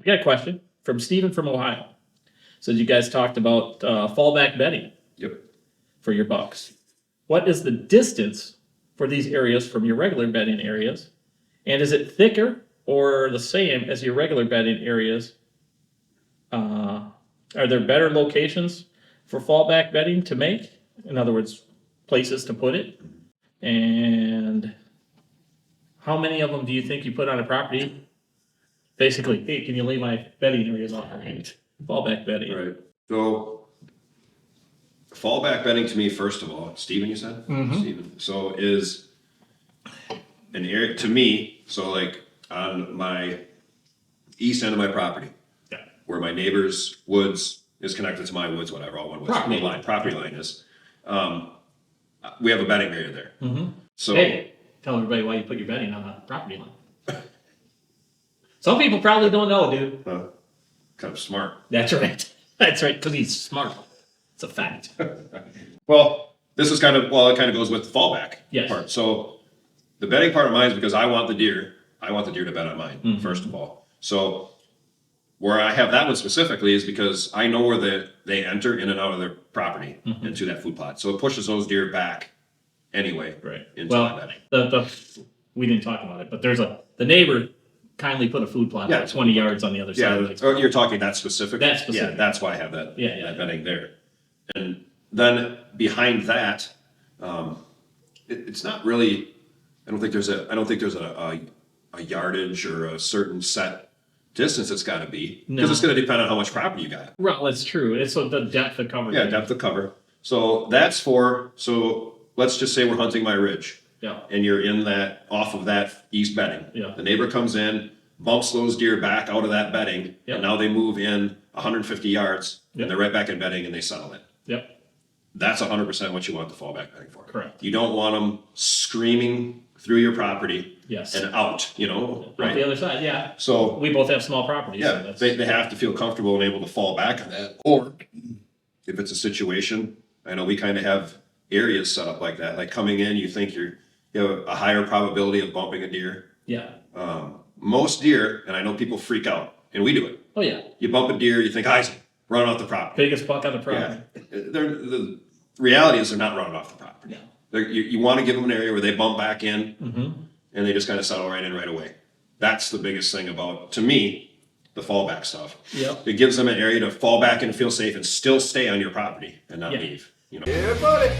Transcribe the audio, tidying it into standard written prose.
got a question from Steven from Ohio. Says you guys talked about fallback bedding Yep. for your bucks. What is the distance for these areas from your regular bedding areas? And is it thicker or the same as your regular bedding areas? Are there better locations for fallback bedding to make? In other words, places to put it? And how many of them do you think you put on a property? Basically, hey, can you lay my bedding areas on fallback bedding? Right. So fallback bedding to me, first of all, Steven, you said? Mhm. Steven. So is an area to me, so like on my east end of my property, Yeah. where my neighbor's woods is connected to my woods, whatever, all one woods, property line is. We have a bedding area there. Mm-hmm. So Hey, tell everybody why you put your bedding on the property line. Some people probably don't know, dude. kind of smart. That's right. That's right, because he's smart. It's a fact. Well, this is kind of, well, it kind of goes with the fallback Yes. part. So the bedding part of mine is because I want the deer to bed on mine, first of all. So where I have that one specifically is because I know where they enter in and out of their property into that food plot. So it pushes those deer back anyway. Right. Into my Well, bedding. we didn't talk about it, but the neighbor kindly put a food plot Yeah, about 20 yards on the other side. Yeah, oh, you're talking that specific? That specific. Yeah, that's why I have that, Yeah. that bedding there. And then behind that, it's not really, I don't think there's a yardage or a certain set distance it's got to be. Because it's going to depend on how much property you got. Well, that's true. It's the depth of cover. Yeah, depth of cover. So so let's just say we're hunting my ridge. Yeah. And you're in that, off of that east bedding. Yeah. The neighbor comes in, bumps those deer back out of that bedding, Yep. and now they move in 150 yards, Yep. and they're right back in bedding and they settle in. Yep. That's 100% what you want the fallback bedding for. Correct. You don't want them screaming through your property Yes. and out, On right? the other side, yeah. So We both have small properties. so yeah, that's, they have to feel comfortable and able to fall back on that. Or if it's a situation, I know we kind of have areas set up like that. Like coming in, you think you have a higher probability of bumping a deer. yeah. Most deer, and I know people freak out, and we do it. Oh, yeah. You bump a deer, you think, Isaac, run off the property. Biggest buck on the property. Yeah. The reality is they're not running off the property. Yeah. You want to give them an area where they bump back in, Mm-hmm. and they just kind of settle right in right away. That's the biggest thing about, to me, the fallback stuff. Yep. It gives them an area to fall back and feel safe and still stay on your property and not Yeah. leave. Yeah, buddy.